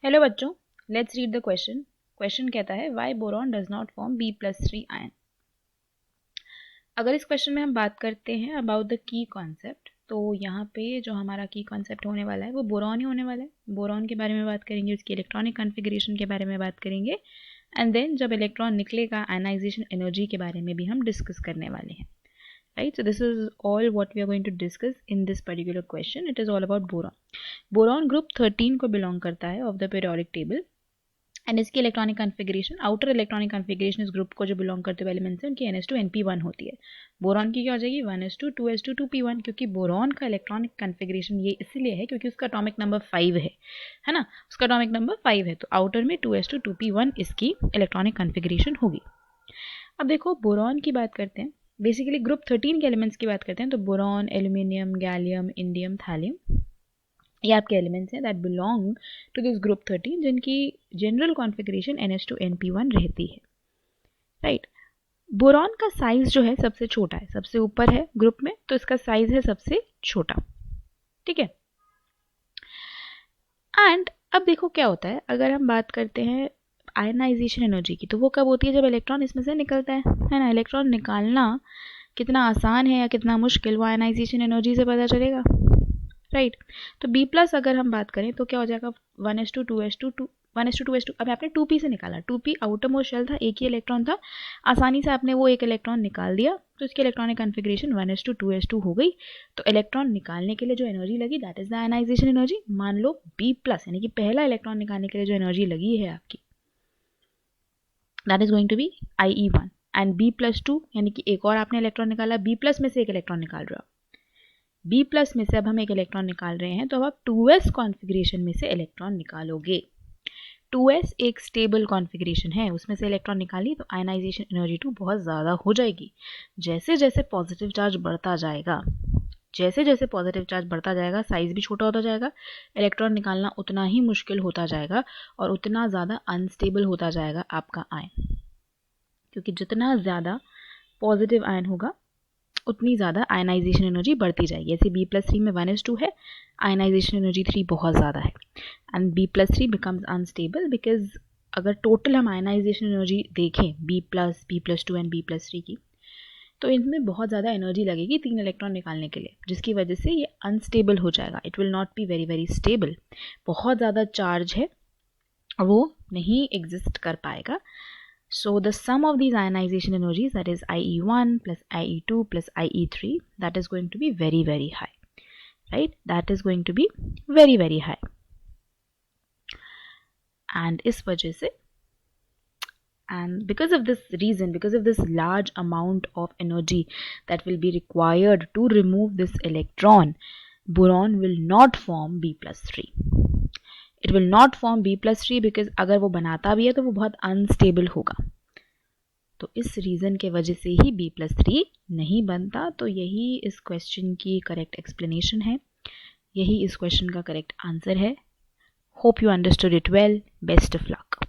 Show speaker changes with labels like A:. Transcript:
A: Hello बच्चों, let's read the question. Question कहता है why boron does not form B+3 ion. अगर इस क्वेश्चन में हम बात करते हैं अबाउट द की कॉन्सेप्ट, तो यहाँ पे जो हमारा की कॉन्सेप्ट होने वाला है वो बोरॉन ही होने वाला है। बोरॉन के बारे में बात करेंगे, उसकी इलेक्ट्रॉनिक कॉन्फ़िगरेशन के बारे में बात करेंगे, एंड देन जब इलेक्ट्रॉन निकलेगा आयनाइजेशन एनर्जी के बारे में भी हम डिस्कस करने वाले हैं। Right, so this is all what we are going to discuss in this particular question. It is all about boron. Boron group 13 को बिलोंग करता है of the periodic table, and इसकी electronic configuration, outer electronic configuration इस group को जो belong करते हुए elements हैं उनकी NH2 NP1 होती है। बोरॉन की क्या हो जाएगी 1s2 2s2 2p1, क्योंकि बोरॉन का इलेक्ट्रॉनिक कॉन्फ़िगरेशन ये इसलिए है क्योंकि उसका एटॉमिक नंबर 5 है ना, उसका एटॉमिक नंबर 5 है, तो आउटर में 2s2 2p1 इसकी इलेक्ट्रॉनिक कॉन्फ़िगरेशन होगी। अब देखो बोरॉन की बात करते हैं, बेसिकली ग्रुप 13 के एलिमेंट्स की बात करते हैं, तो boron, aluminium, gallium, indium, thallium, ये आपके एलिमेंट्स हैं that belong to this group 13 जिनकी जनरल कॉन्फ़िगरेशन NH2 NP1 रहती है। राइट, बोरॉन का साइज जो है सबसे छोटा है, सबसे ऊपर है ग्रुप में, तो इसका साइज है सबसे छोटा। ठीक है, एंड अब देखो क्या होता है, अगर हम बात करते हैं आयनाइजेशन एनर्जी की, तो वो कब होती है जब इलेक्ट्रॉन इसमें से निकलता है ना। इलेक्ट्रॉन निकालना कितना आसान है या कितना मुश्किल, वो आयनाइजेशन एनर्जी से पता चलेगा। राइट, तो B+ अगर हम बात करें तो क्या हो जाएगा 1s2 2s2 1s2 2s2। अब आपने 2p से निकाला, 2p आउटर मोस्ट शेल था, एक ही इलेक्ट्रॉन था, आसानी से आपने वो एक इलेक्ट्रॉन निकाल दिया, तो इसकी इलेक्ट्रॉनिक कॉन्फ़िगरेशन 1s2 2s2 हो गई। तो इलेक्ट्रॉन निकालने के लिए जो एनर्जी लगी that is the ionization energy. मान लो B+ यानी कि पहला इलेक्ट्रॉन निकालने के लिए जो एनर्जी लगी है आपकी that is going to be IE1, and B+2 यानी कि एक और आपने इलेक्ट्रॉन निकाला, B+ में से एक इलेक्ट्रॉन निकाल रहे हो, B+ में से अब हम एक इलेक्ट्रॉन निकाल रहे हैं, तो अब आप 2s कॉन्फ़िगरेशन में से इलेक्ट्रॉन निकालोगे। 2s एक स्टेबल कॉन्फ़िगरेशन है, उसमें से इलेक्ट्रॉन निकाली तो आयनाइजेशन एनर्जी 2 बहुत ज़्यादा हो जाएगी। जैसे जैसे पॉजिटिव चार्ज बढ़ता जाएगा, जैसे जैसे पॉजिटिव चार्ज बढ़ता जाएगा, साइज भी छोटा होता जाएगा, इलेक्ट्रॉन निकालना उतना ही मुश्किल होता जाएगा और उतना ज़्यादा अनस्टेबल होता जाएगा आपका आयन, क्योंकि जितना ज़्यादा पॉजिटिव आयन होगा उतनी ज़्यादा आयनाइजेशन एनर्जी बढ़ती जाएगी। जैसे B+3 में 1s2 है, आयनाइजेशन एनर्जी 3 बहुत ज़्यादा है, and B+3 becomes unstable because अगर टोटल हम आयनाइजेशन एनर्जी देखें B+, B+2 एंड B+3 की, तो इनमें बहुत ज़्यादा एनर्जी लगेगी 3 इलेक्ट्रॉन निकालने के लिए, जिसकी वजह से ये अनस्टेबल हो जाएगा। It will not be very very stable, बहुत ज़्यादा चार्ज है, वो नहीं एग्जिस्ट कर पाएगा। So the sum of these ionization energies, that is IE1 plus IE2 plus IE3, that is going to be very very high, right? That is going to be very very high, and इस वजह से, and because of this reason, because of this large amount of energy that will be required to remove this electron, boron will not form B+3. It will not form B+3 because अगर वो बनाता भी है तो वो बहुत unstable होगा, तो इस रीज़न के वजह से ही B+3 नहीं बनता। तो यही इस क्वेश्चन की करेक्ट एक्सप्लेनेशन है, यही इस क्वेश्चन का करेक्ट आंसर है। Hope you understood it well, best of luck.